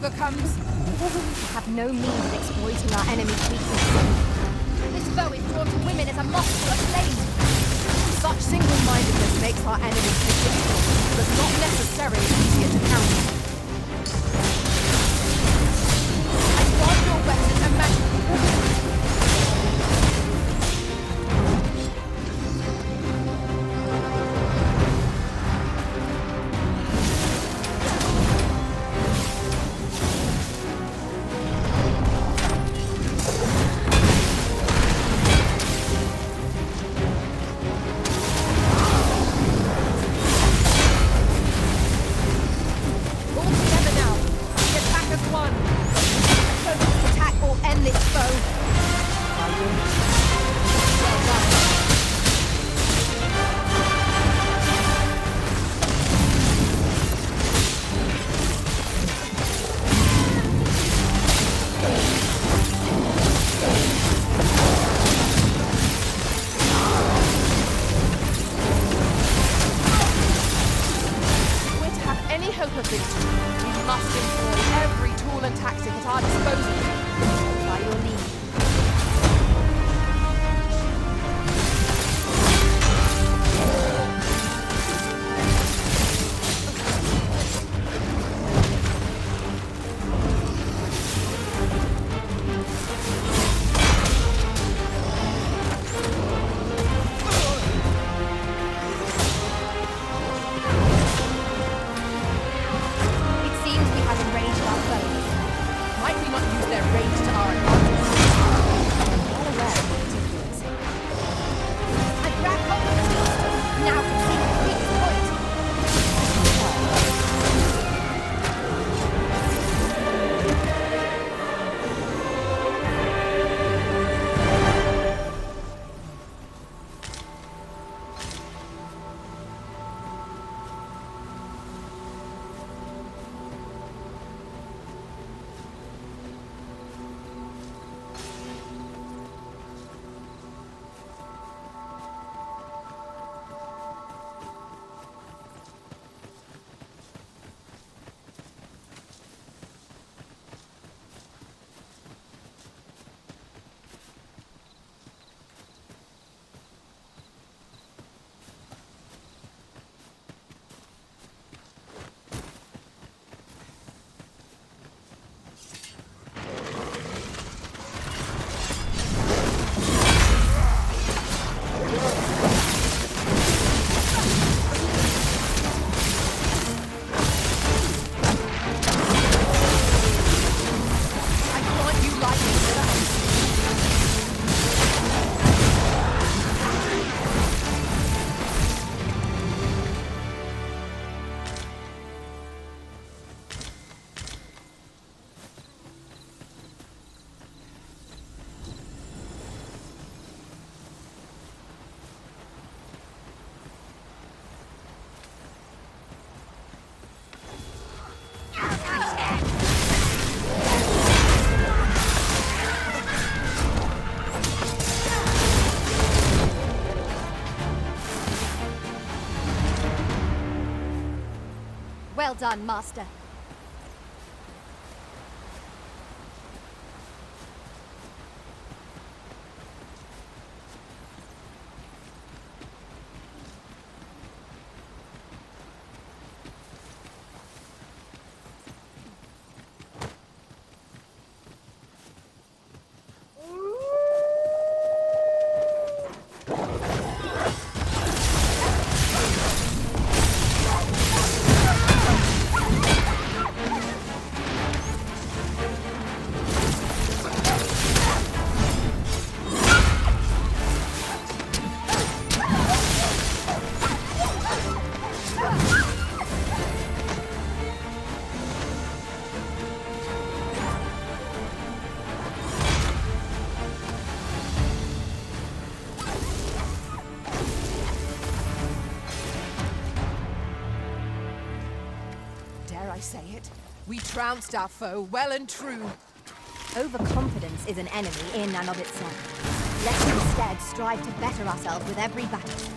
stronger comes. We have no means of exploiting our enemy's weakness. This foe is drawn to women as a moth to a flame. Such single-mindedness makes our enemies difficult, but not necessarily easier to counter. I want your weapon and magic. Well done, Master. Dare I say it? We trounced our foe well and true. Overconfidence is an enemy in and of itself. Let's instead strive to better ourselves with every battle.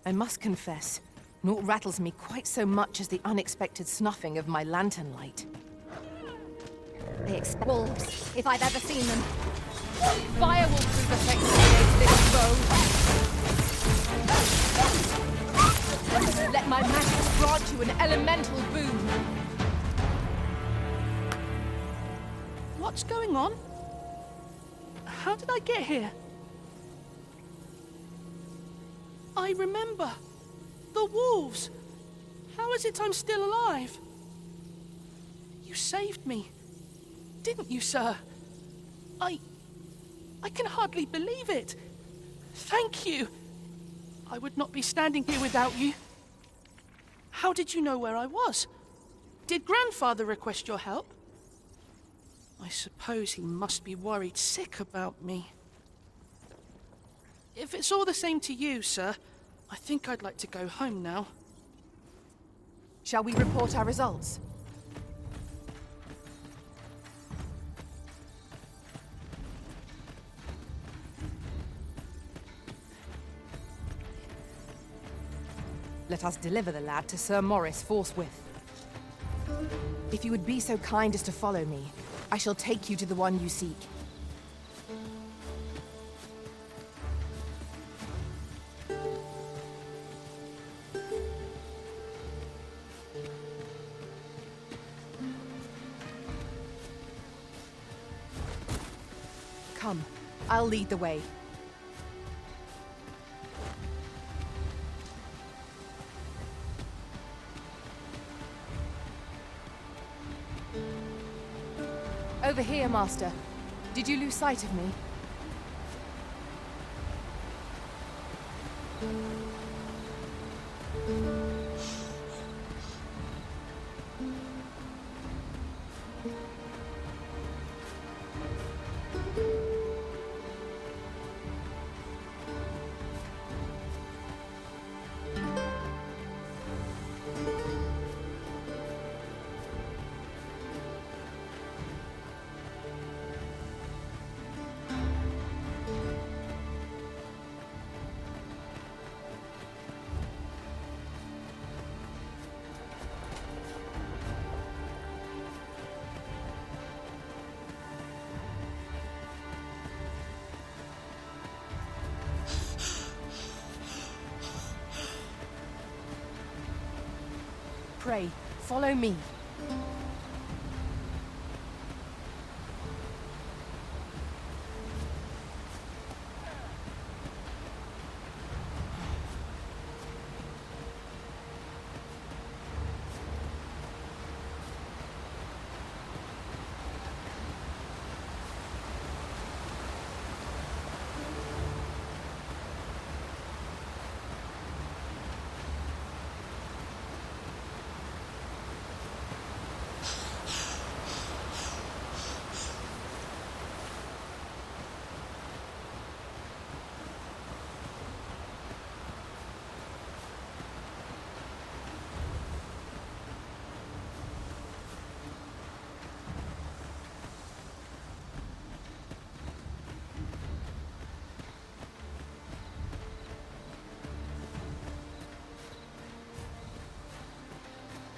I must confess, naught rattles me quite so much as the unexpected snuffing of my lantern light. They expect wolves, if I've ever seen them. Fire will prove effective against this foe. Let my magic grant you an elemental boon. What's going on? How did I get here? I remember. The wolves. How is it I'm still alive? You saved me. Didn't you, sir? I can hardly believe it. Thank you. I would not be standing here without you. How did you know where I was? Did Grandfather request your help? I suppose he must be worried sick about me. If it's all the same to you, sir, I think I'd like to go home now. Shall we report our results? Let us deliver the lad to Sir Maurice forthwith. If you would be so kind as to follow me, I shall take you to the one you seek. Come, I'll lead the way. Over here, Master. Did you lose sight of me? Pray, follow me.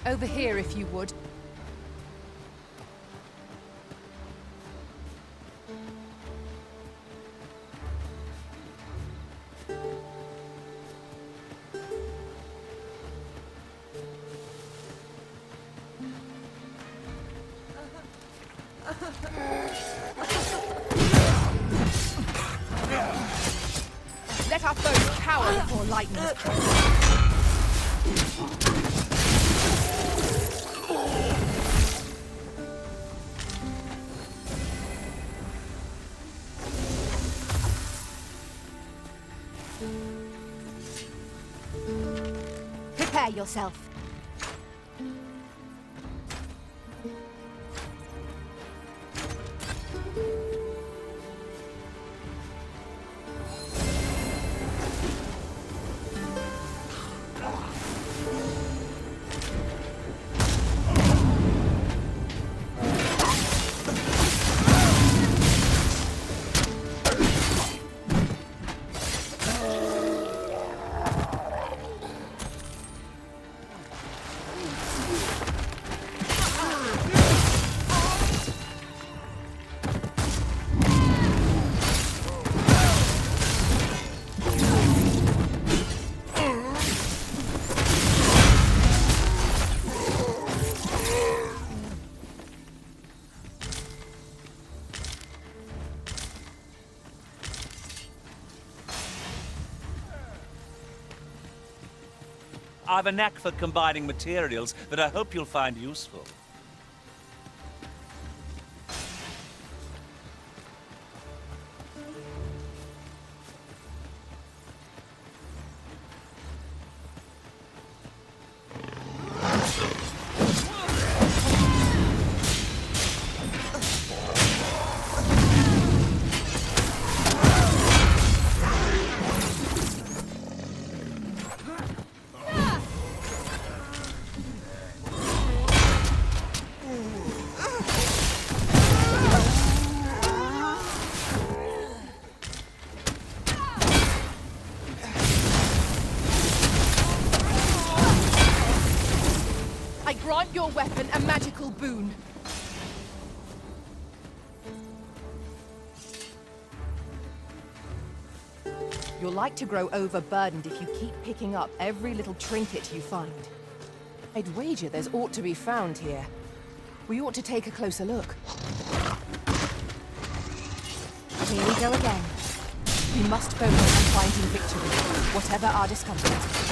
Over here, if you would. Let our foes cower before lightning strikes. Prepare yourself. I've a knack for combining materials that I hope you'll find useful. I grant your weapon a magical boon. You're like to grow overburdened if you keep picking up every little trinket you find. I'd wager there's aught to be found here. We ought to take a closer look. Here we go again. We must focus on finding victory, whatever our discomfort.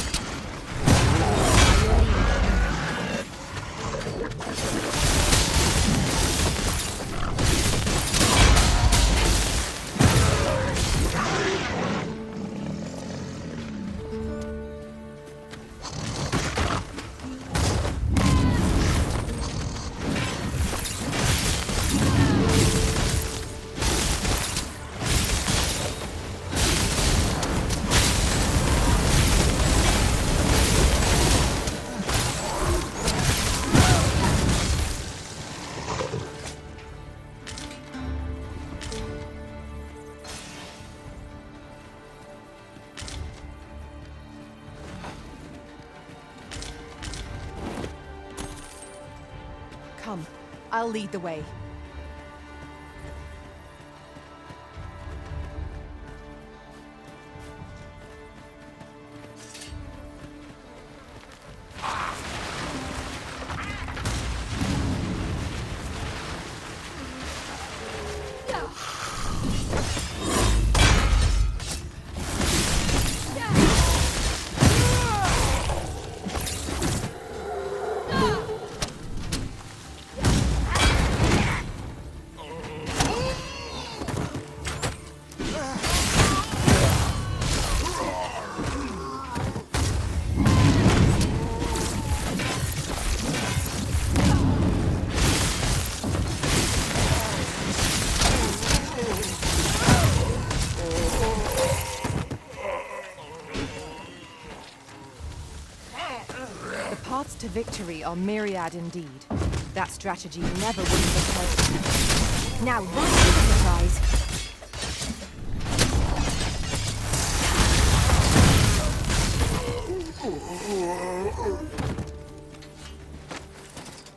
Come, I'll lead the way. Paths to victory are myriad indeed. That strategy never would have occurred to me. Now that's a surprise.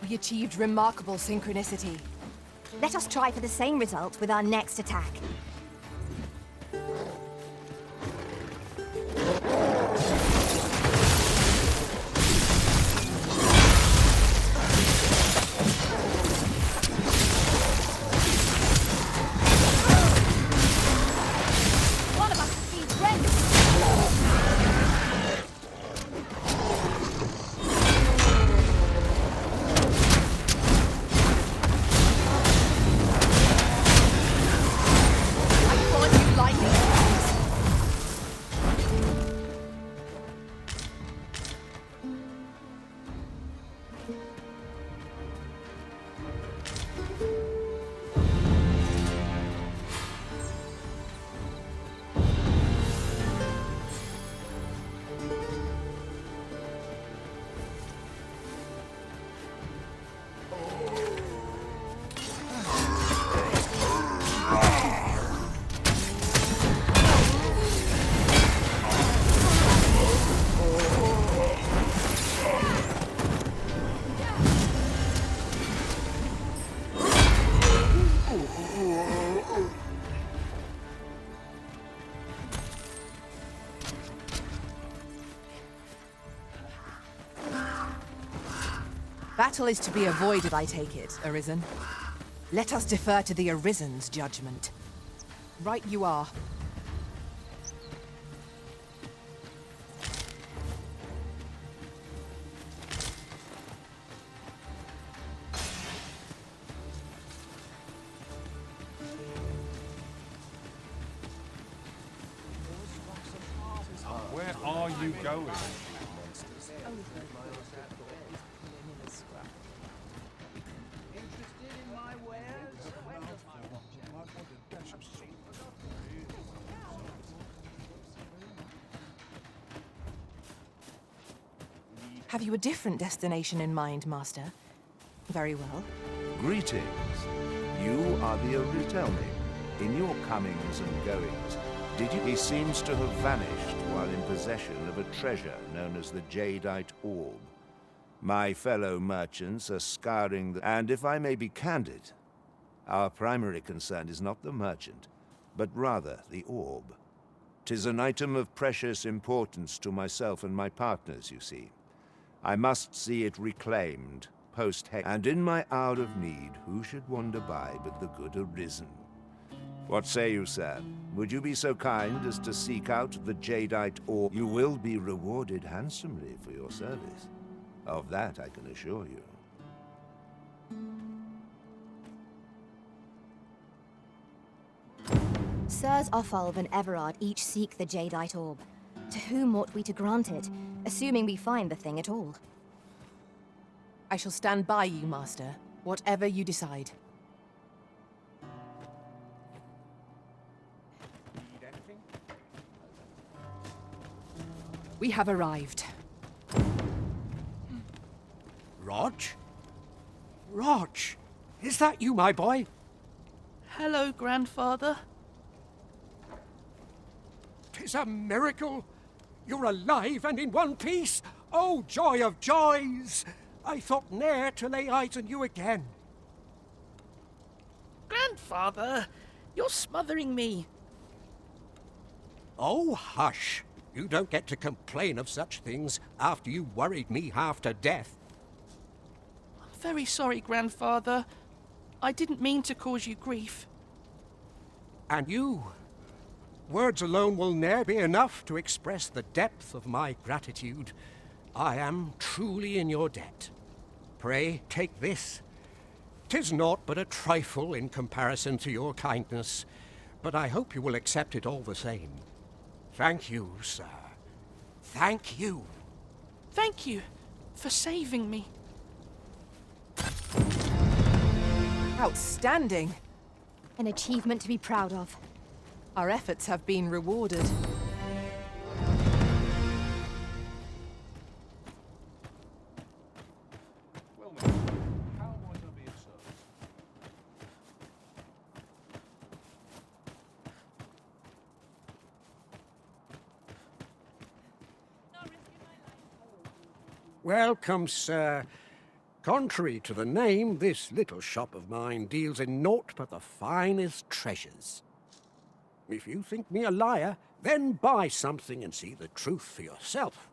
We achieved remarkable synchronicity. Let us try for the same result with our next attack. Battle is to be avoided, I take it, Arisen. Let us defer to the Arisen's judgment. Right you are. going, you monsters. Have you a different destination in mind, Master? Very well. Greetings. You are the Arisen. In your comings and goings, did you? He seems to have vanished while in possession of a treasure known as the Jadeite Orb. My fellow merchants are scouring the... And if I may be candid, our primary concern is not the merchant, but rather the orb. 'Tis an item of precious importance to myself and my partners, you see. I must see it reclaimed, post-haste. And in my hour of need, who should wander by but the good Arisen? What say you, sir? Would you be so kind as to seek out the Jadeite Orb? You will be rewarded handsomely for your service. Of that I can assure you. Sirs Offalv and Everard each seek the Jadeite Orb. To whom ought we to grant it, assuming we find the thing at all? I shall stand by you, Master, whatever you decide. We have arrived. Rog? Rog! Is that you, my boy? Hello, Grandfather. 'Tis a miracle! You're alive and in one piece! Oh, joy of joys! I thought ne'er to lay eyes on you again. Grandfather, you're smothering me. Oh, hush! You don't get to complain of such things after you worried me half to death. I'm very sorry, Grandfather. I didn't mean to cause you grief. And you? Words alone will ne'er be enough to express the depth of my gratitude. I am truly in your debt. Pray, take this. 'Tis naught but a trifle in comparison to your kindness, but I hope you will accept it all the same. Thank you, sir. Thank you. Thank you for saving me. Outstanding! An achievement to be proud of. Our efforts have been rewarded. Well, miss, how might I be of service? Welcome, sir. Contrary to the name, this little shop of mine deals in naught but the finest treasures. If you think me a liar, then buy something and see the truth for yourself.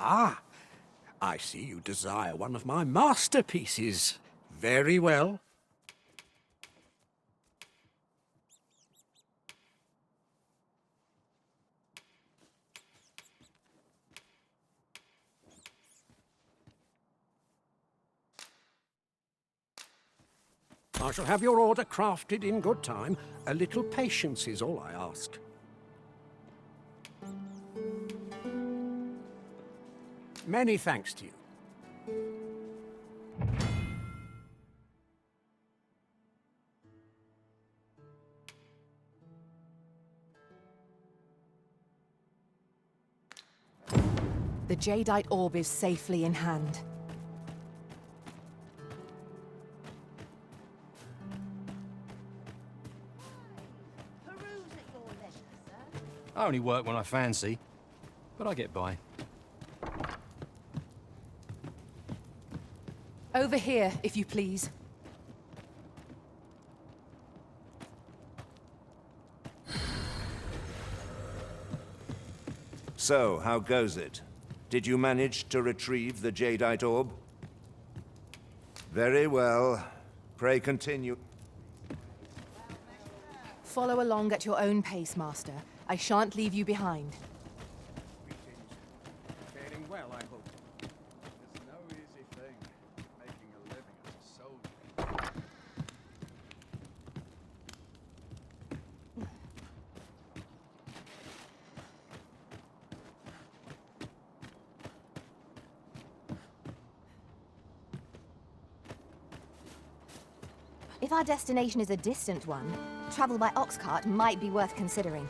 Ah, I see you desire one of my masterpieces. Very well. I shall have your order crafted in good time. A little patience is all I ask. Many thanks to you. The Jadeite Orb is safely in hand. I only work when I fancy, but I get by. Over here, if you please. So, how goes it? Did you manage to retrieve the Jadeite orb? Very well. Pray continue. Follow along at your own pace, Master. I shan't leave you behind. Faring well, I hope. It's no easy thing, making a living as a soldier. If our destination is a distant one, travel by ox cart might be worth considering.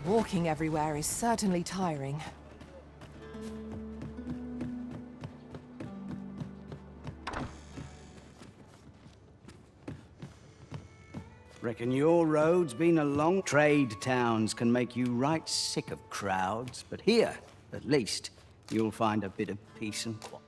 Walking everywhere is certainly tiring. Reckon your road's been a long... Trade towns can make you right sick of crowds, but here, at least, you'll find a bit of peace and quiet.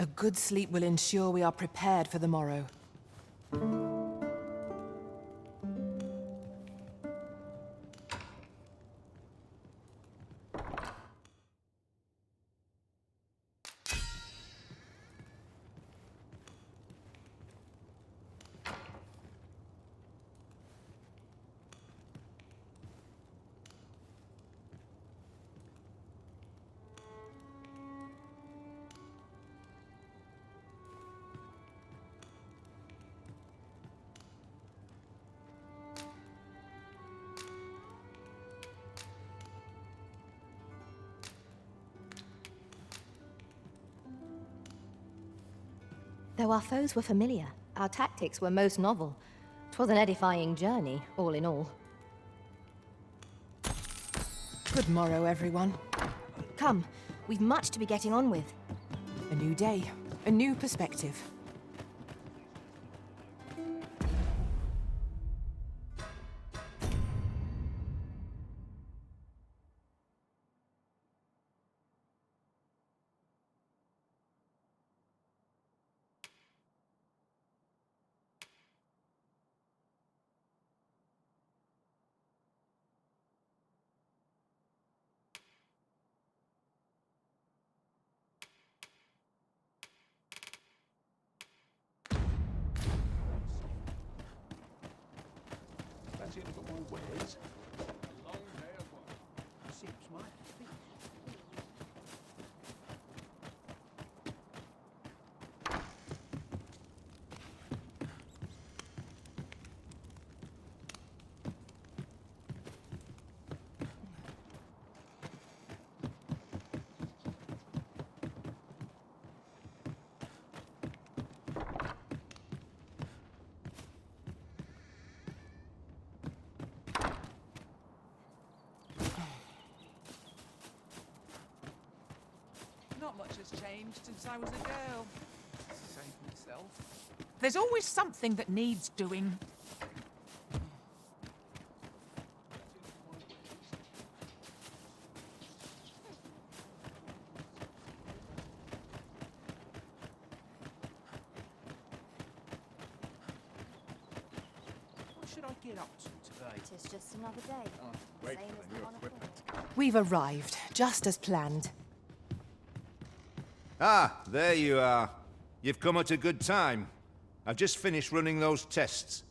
A good sleep will ensure we are prepared for the morrow. Though our foes were familiar, our tactics were most novel. 'Twas an edifying journey, all in all. Good morrow, everyone. Come, we've much to be getting on with. A new day, a new perspective. Fancy a little more wares? A long day of work. Seems my feet. Not much has changed since I was a girl. Save myself. There's always something that needs doing. What should I get up to today? It's just another day. Wait Same for as the the new one equipment. We've arrived, just as planned. Ah, there you are. You've come at a good time. I've just finished running those tests.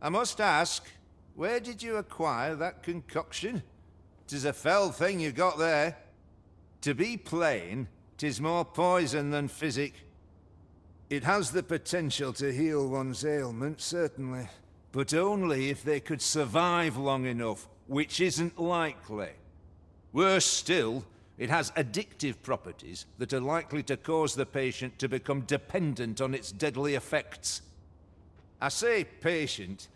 I must ask, where did you acquire that concoction? 'Tis a fell thing you got there. To be plain, 'tis more poison than physic. It has the potential to heal one's ailments, certainly. But only if they could survive long enough, which isn't likely. Worse still, it has addictive properties that are likely to cause the patient to become dependent on its deadly effects. I say patient,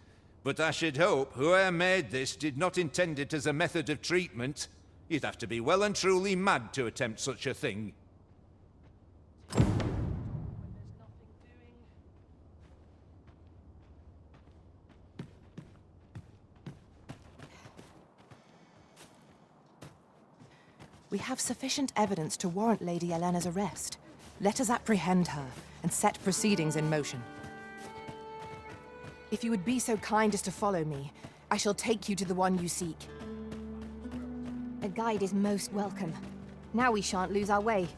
but I should hope whoever made this did not intend it as a method of treatment. You'd have to be well and truly mad to attempt such a thing. We have sufficient evidence to warrant Lady Elena's arrest. Let us apprehend her and set proceedings in motion. If you would be so kind as to follow me, I shall take you to the one you seek. A guide is most welcome. Now we shan't lose our way.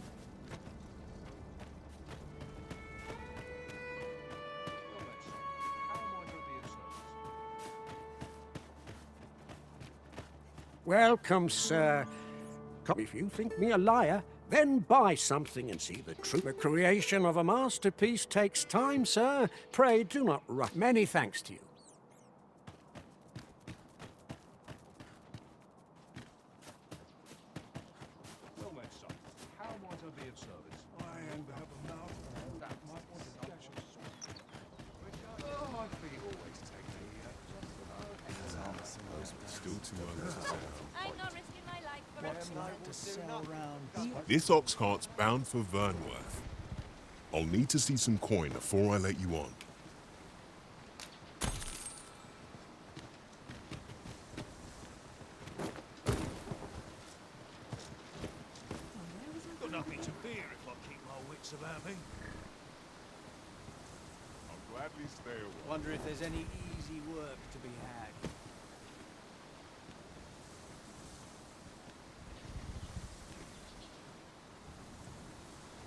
Welcome, sir. Come, if you think me a liar, then buy something and see the truth. The creation of a masterpiece takes time, sir. Pray do not rush. Many thanks to you. Well then, son, how might I be of service? I am to have a mouth that might want a special sauce. Oh, my feet always take me Still too early to tell. I'm not risking my life for This ox cart's bound for Vernworth. I'll need to see some coin before I let you on. Got nothing to fear if I keep my wits about me. I'll gladly stay away. Wonder if there's any easy work to be had.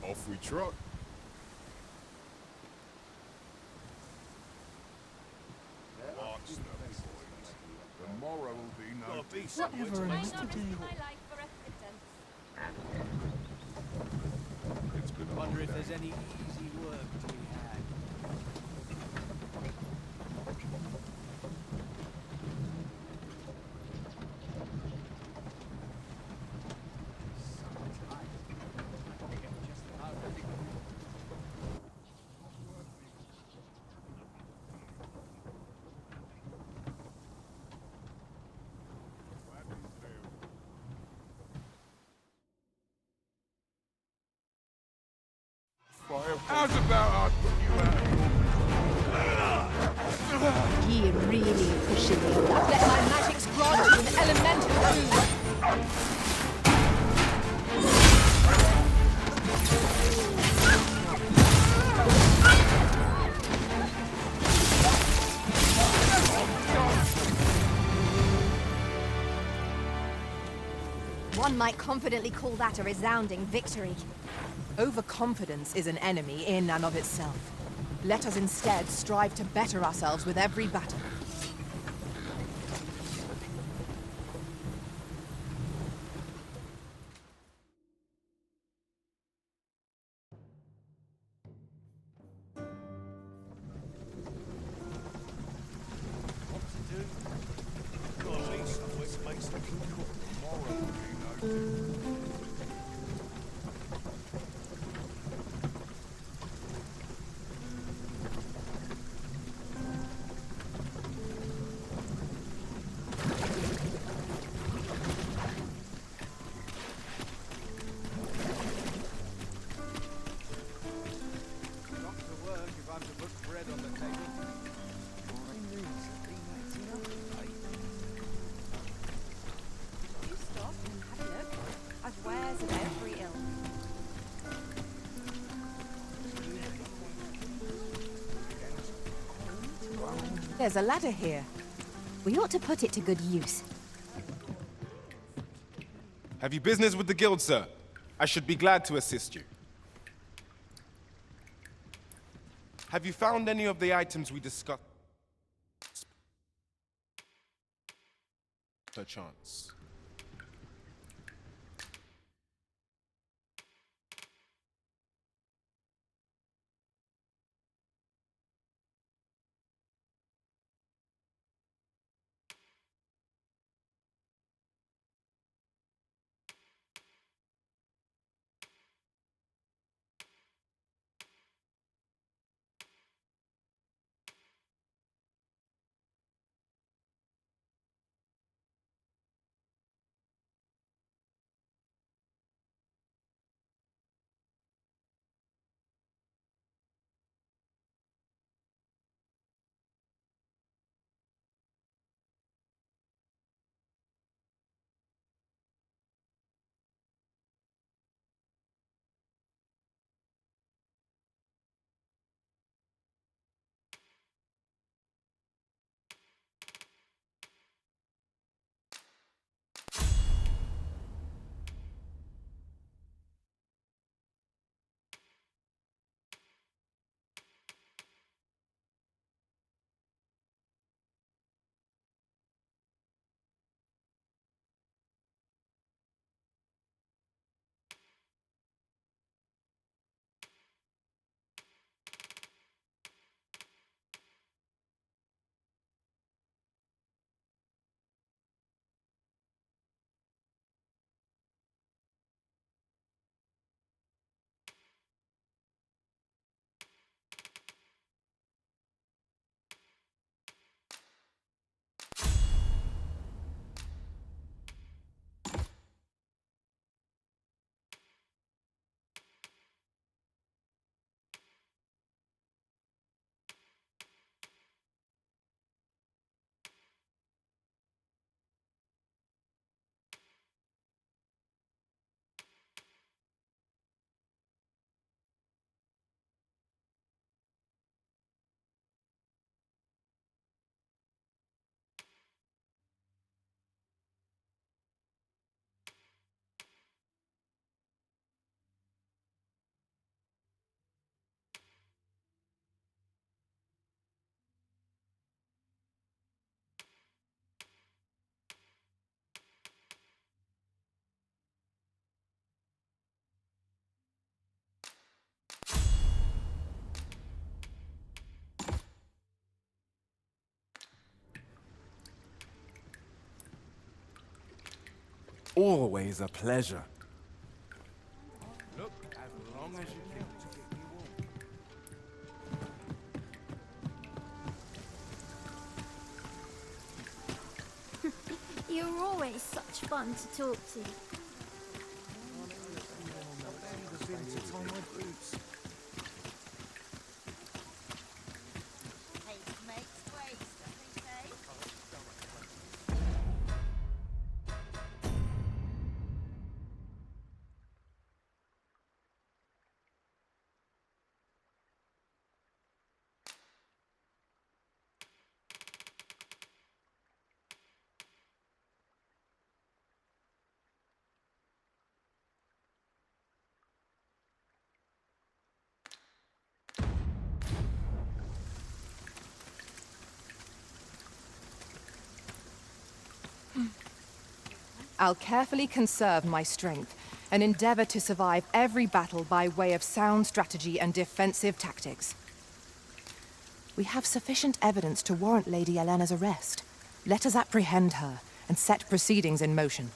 Off we trot. What's the point? Tomorrow will be no Gotta be different. somewhere to I'm make not risking my life for a pittance. It's been a Wonder long if day. there's any easy work to be had. How's about I put you out of your... Ye really pushing me. Let my magics grant you an elemental boon. One might confidently call that a resounding victory. Overconfidence is an enemy in and of itself. Let us instead strive to better ourselves with every battle. What to do? Gotta be somewhere to make something cool. Tomorrow will be no different. There's a ladder here. We ought to put it to good use. Have you business with the guild, sir? I should be glad to assist you. Have you found any of the items we discussed? Perchance. Always a pleasure. Look, as long as you keep You're always such fun to talk to. I'll carefully conserve my strength and endeavor to survive every battle by way of sound strategy and defensive tactics. We have sufficient evidence to warrant Lady Elena's arrest. Let us apprehend her and set proceedings in motion.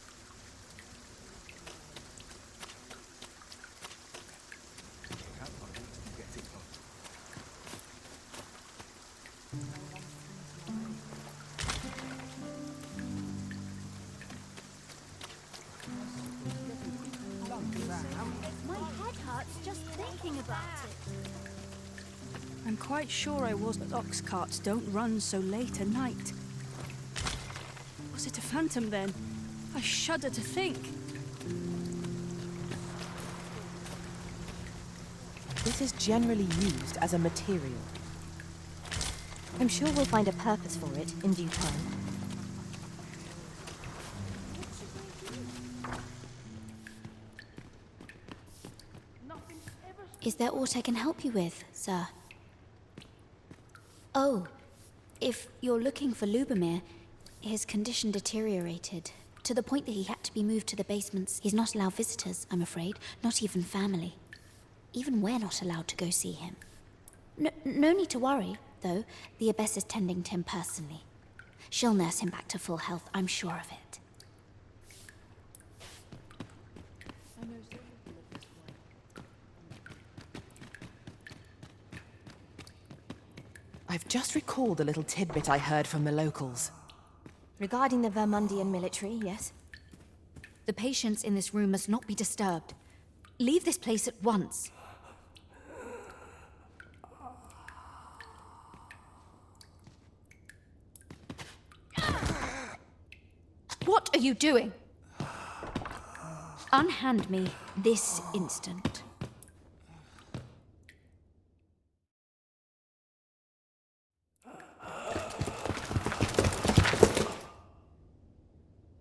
My head hurts just thinking about it. I'm quite sure I was, but ox carts don't run so late at night. Was it a phantom then? I shudder to think. This is generally used as a material. I'm sure we'll find a purpose for it in due time. Is there aught I can help you with, sir? Oh, if you're looking for Lubomir, his condition deteriorated to the point that he had to be moved to the basements. He's not allowed visitors, I'm afraid, not even family. Even we're not allowed to go see him. No need to worry, though. The Abbess is tending to him personally. She'll nurse him back to full health, I'm sure of it. I've just recalled a little tidbit I heard from the locals. Regarding the Vermundian military, yes? The patients in this room must not be disturbed. Leave this place at once. What are you doing? Unhand me this instant.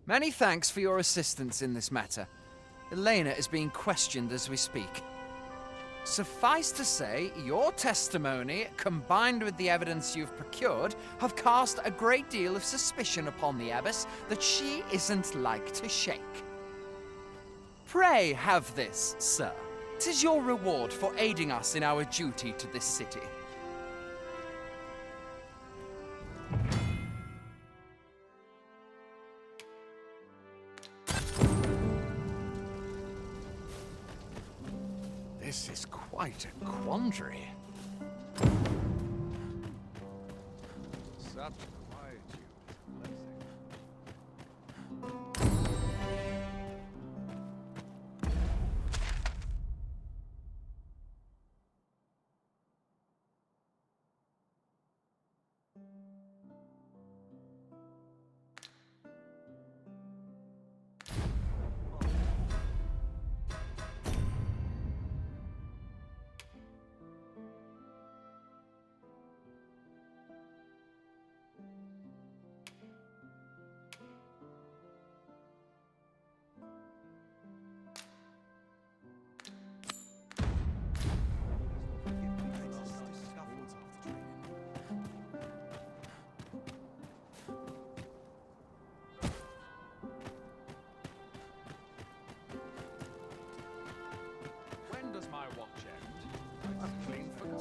Many thanks for your assistance in this matter. Elena is being questioned as we speak. Suffice to say, your testimony, combined with the evidence you've procured, have cast a great deal of suspicion upon the Abbess that she isn't like to shake. Pray have this, sir. 'Tis your reward for aiding us in our duty to this city. This is quite a quandary. Such quietude is a blessing.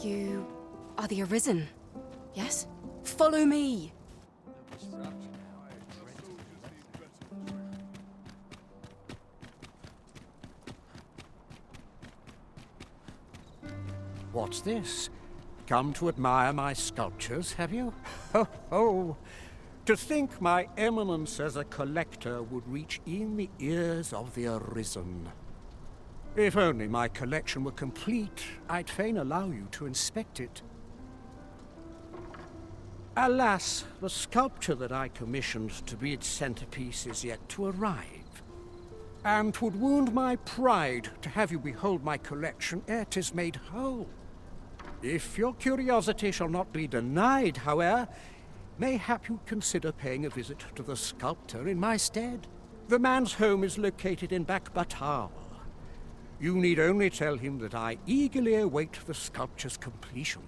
You are the Arisen, yes? Follow me! What's this? Come to admire my sculptures, have you? Ho, ho! To think my eminence as a collector would reach in the ears of the Arisen. If only my collection were complete, I'd fain allow you to inspect it. Alas, the sculpture that I commissioned to be its centerpiece is yet to arrive. And 'twould wound my pride to have you behold my collection ere 'tis made whole. If your curiosity shall not be denied, however, mayhap you'd consider paying a visit to the sculptor in my stead. The man's home is located in Bakbatal. You need only tell him that I eagerly await the sculpture's completion.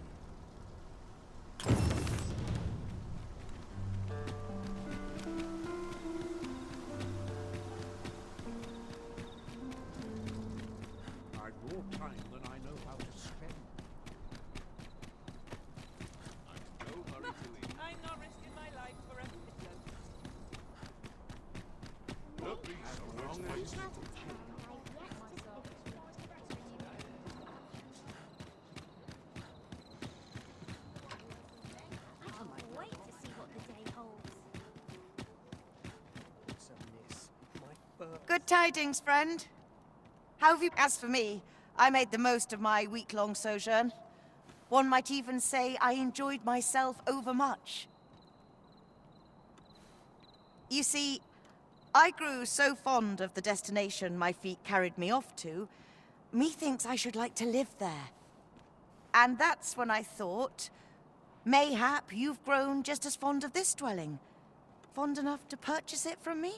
I've more time than I know how to spend. I'm not risking my life for a Good tidings, friend. How have you... As for me, I made the most of my week-long sojourn. One might even say I enjoyed myself overmuch. You see, I grew so fond of the destination my feet carried me off to, methinks I should like to live there. And that's when I thought, Mayhap you've grown just as fond of this dwelling. Fond enough to purchase it from me?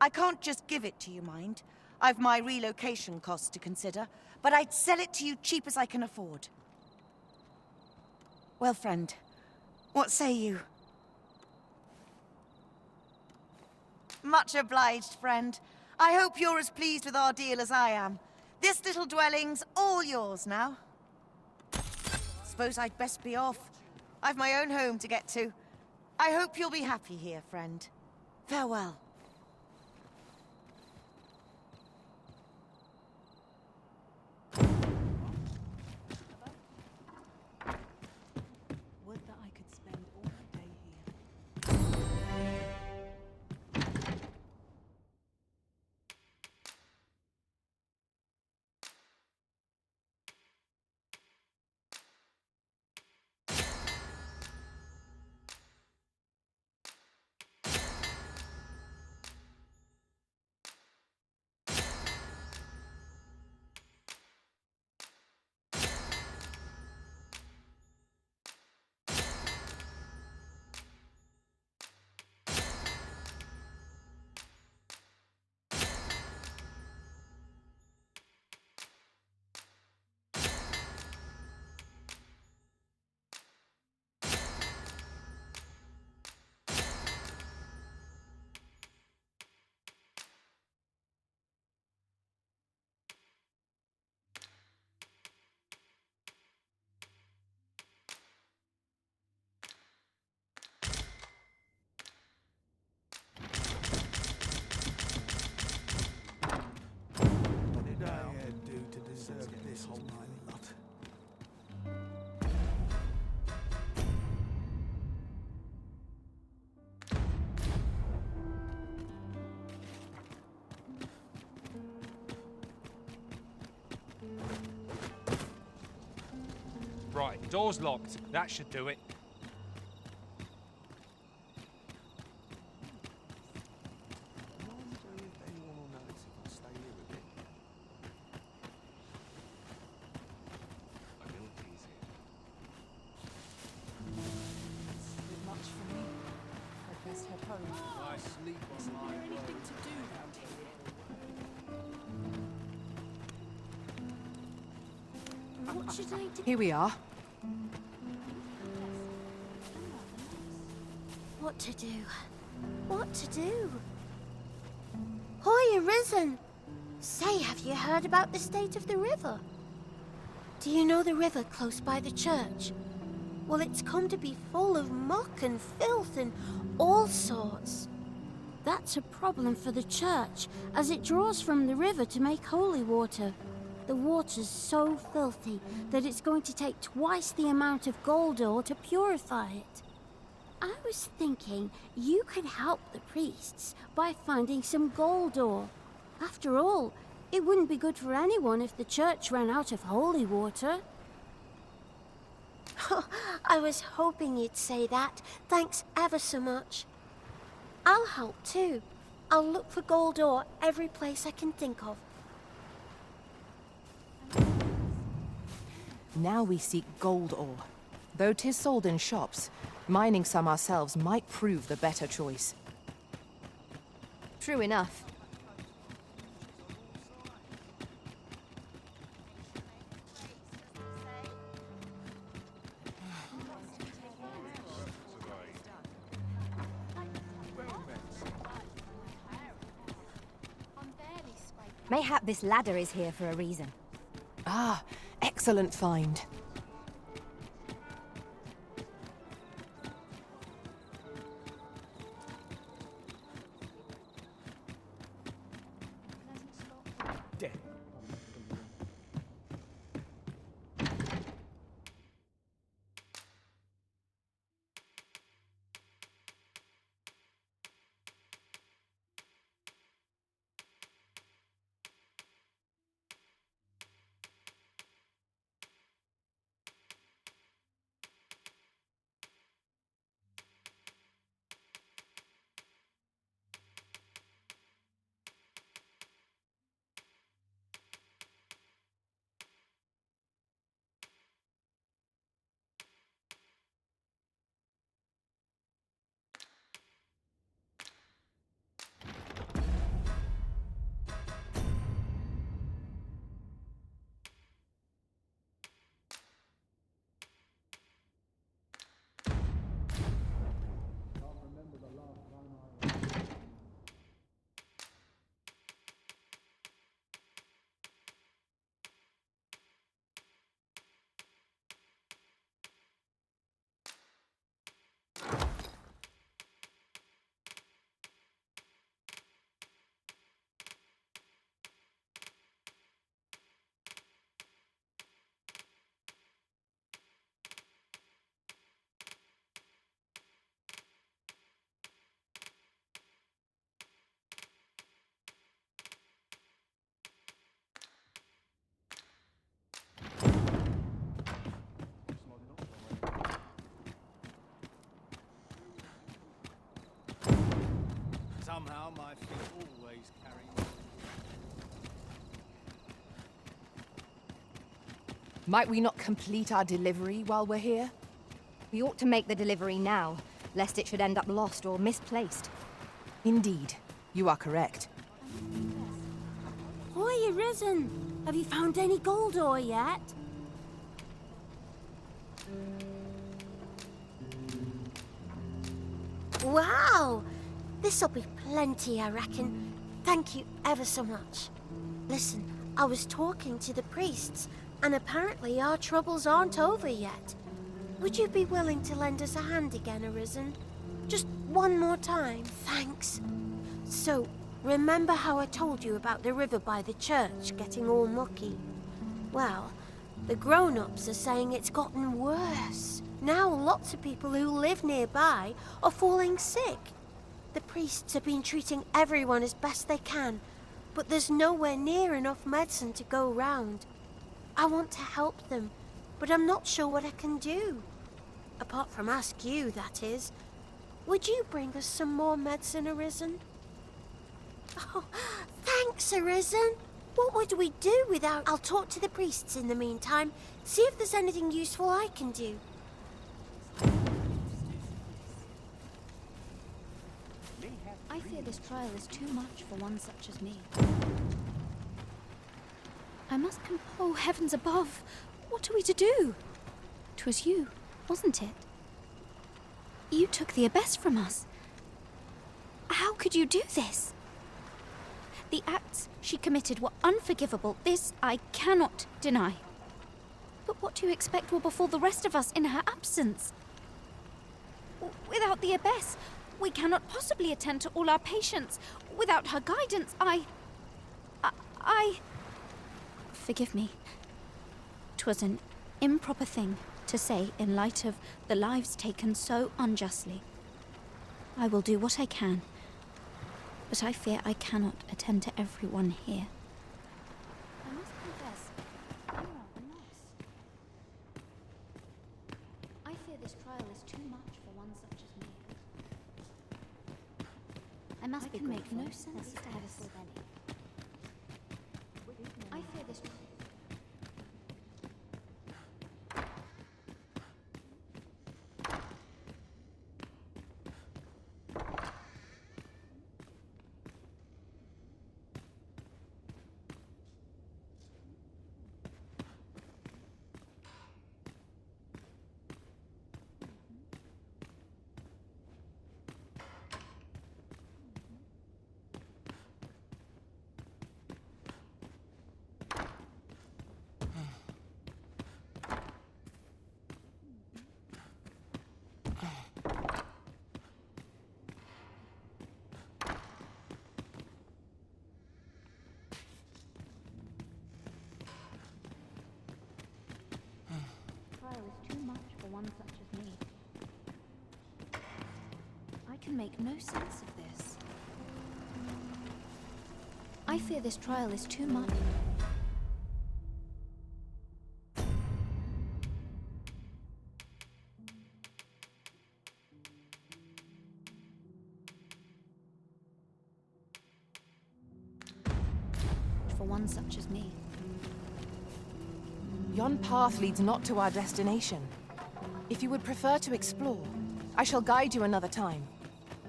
I can't just give it to you, mind. I've my relocation costs to consider, but I'd sell it to you cheap as I can afford. Well, friend, what say you? Much obliged, friend. I hope you're as pleased with our deal as I am. This little dwelling's all yours now. Suppose I'd best be off. I've my own home to get to. I hope you'll be happy here, friend. Farewell. Would that I could spend all day here. What did I do to deserve this whole lot? Right, door's locked. That should do it. Bit much for me. I'd best head home. I sleep on my Anything to do round here? What should I do? Here we are. What to do? What to do? Hoy, Arisen! Say, have you heard about the state of the river? Do you know the river close by the church? Well, it's come to be full of muck and filth and all sorts. That's a problem for the church, as it draws from the river to make holy water. The water's so filthy that it's going to take twice the amount of gold ore to purify it. I was thinking you could help the priests by finding some gold ore. After all, it wouldn't be good for anyone if the church ran out of holy water. I was hoping you'd say that. Thanks ever so much. I'll help too. I'll look for gold ore every place I can think of. Now we seek gold ore. Though 'tis sold in shops, mining some ourselves might prove the better choice. True enough. Mayhap this ladder is here for a reason. Ah, excellent find. Might we not complete our delivery while we're here? We ought to make the delivery now, lest it should end up lost or misplaced. Indeed, you are correct. Oi, Arisen! Have you found any gold ore yet? Wow! This'll be plenty, I reckon. Thank you ever so much. Listen, I was talking to the priests, and apparently our troubles aren't over yet. Would you be willing to lend us a hand again, Arisen? Just one more time, thanks. So, remember how I told you about the river by the church getting all mucky? Well, the grown-ups are saying it's gotten worse. Now lots of people who live nearby are falling sick. The priests have been treating everyone as best they can, but there's nowhere near enough medicine to go round. I want to help them, but I'm not sure what I can do. Apart from ask you, that is. Would you bring us some more medicine, Arisen? Oh, thanks, Arisen. What would we do without... I'll talk to the priests in the meantime, see if there's anything useful I can do. I fear this trial is too much for one such as me. I must Oh, heavens above! What are we to do? 'Twas you, wasn't it? You took the abyss from us. How could you do this? The acts she committed were unforgivable. This I cannot deny. But what do you expect will befall the rest of us in her absence? Without the abbess, we cannot possibly attend to all our patients. Without her guidance, I... Forgive me. 'Twas an improper thing to say in light of the lives taken so unjustly. I will do what I can, but I fear I cannot attend to everyone here. I must confess, I'm rather lost. I fear this trial is too much for one such as me. I can make no sense of this. I fear this trial. Is too much for one such as me. I can make no sense of this. I fear this trial is too much. For one such as me. Yon path leads not to our destination. If you would prefer to explore, I shall guide you another time.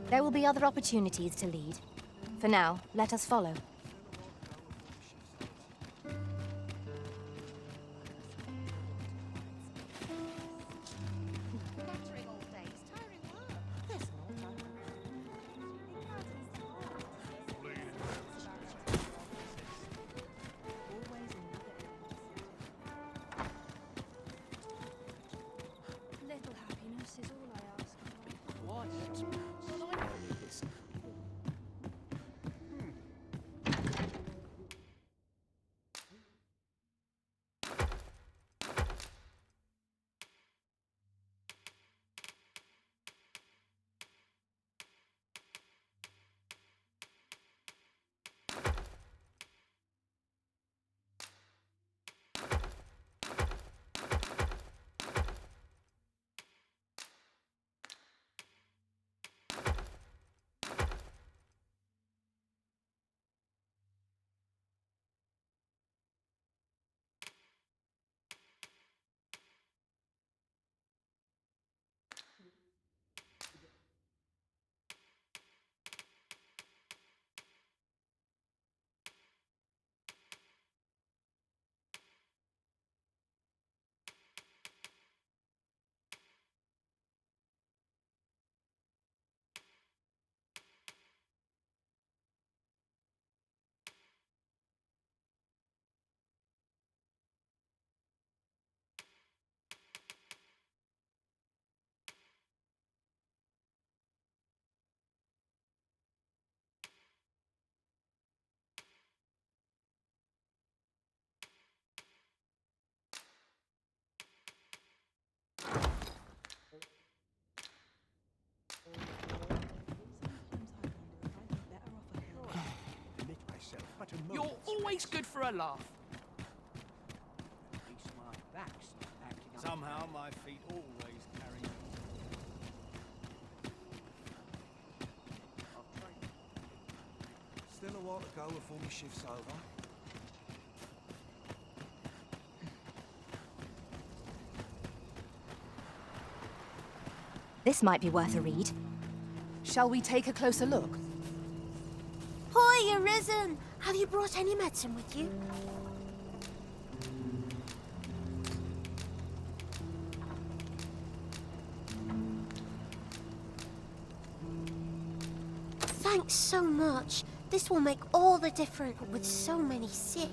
There will be other opportunities to lead. For now, let us follow. Little happiness is all I ask. Quiet. I like this. You're always good for a laugh. Somehow my feet always carry me. Still a while to go before my shift's over. This might be worth a read. Shall we take a closer look? Hoy, Arisen! Have you brought any medicine with you? Thanks so much. This will make all the difference with so many sick.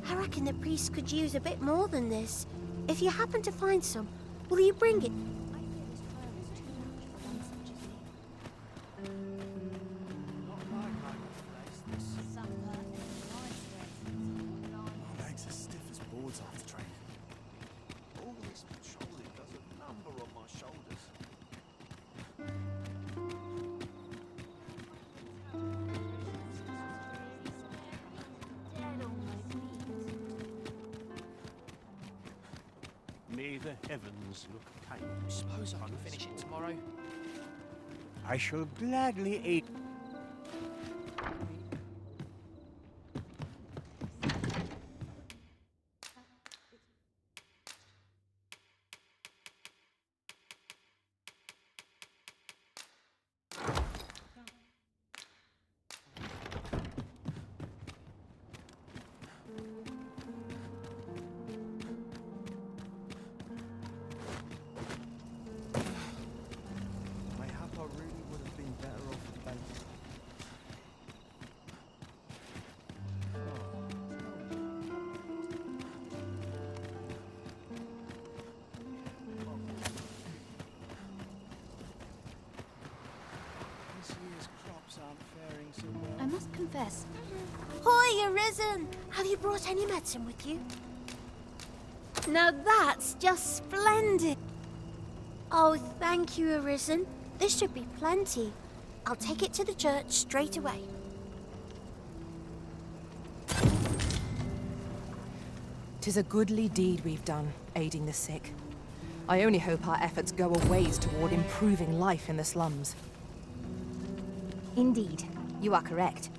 I reckon the priest could use a bit more than this. If you happen to find some, will you bring it? My legs are stiff as boards after training. All this patrolling does a number on my shoulders. May the heavens look kind. Suppose I can finish it tomorrow. I shall gladly eat. Mayhap I really would have been better off with bank. This year's crops aren't faring so well. I must confess, Hoy, Arisen! Have you brought any medicine with you? Now that's just splendid! Oh, thank you, Arisen. This should be plenty. I'll take it to the church straight away. "'Tis a goodly deed we've done, aiding the sick. I only hope our efforts go a ways toward improving life in the slums." Indeed, you are correct.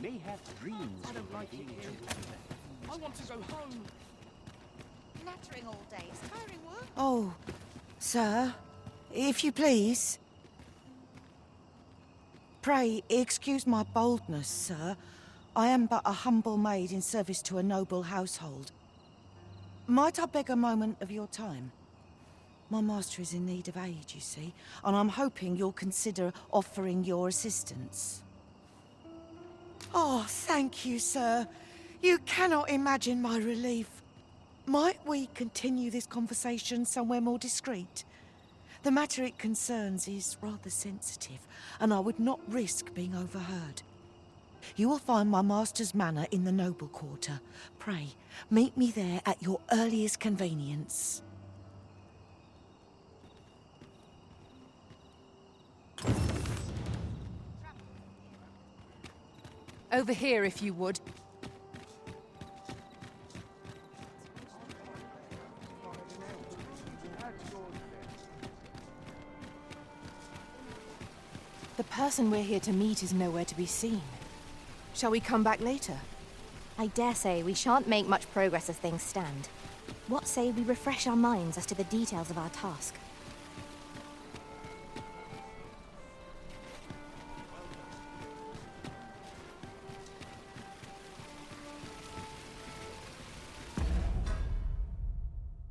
May have dreams. I don't like it here. I want to go home. Nattering all day is tiring work. Oh, sir, if you please. Pray, excuse my boldness, sir. I am but a humble maid in service to a noble household. Might I beg a moment of your time? My master is in need of aid, you see, and I'm hoping you'll consider offering your assistance. Oh, thank you, sir. You cannot imagine my relief. Might we continue this conversation somewhere more discreet? The matter it concerns is rather sensitive, and I would not risk being overheard. You will find my master's manor in the noble quarter. Pray, meet me there at your earliest convenience. Over here, if you would. The person we're here to meet is nowhere to be seen. Shall we come back later? I dare say we shan't make much progress as things stand. What say we refresh our minds as to the details of our task?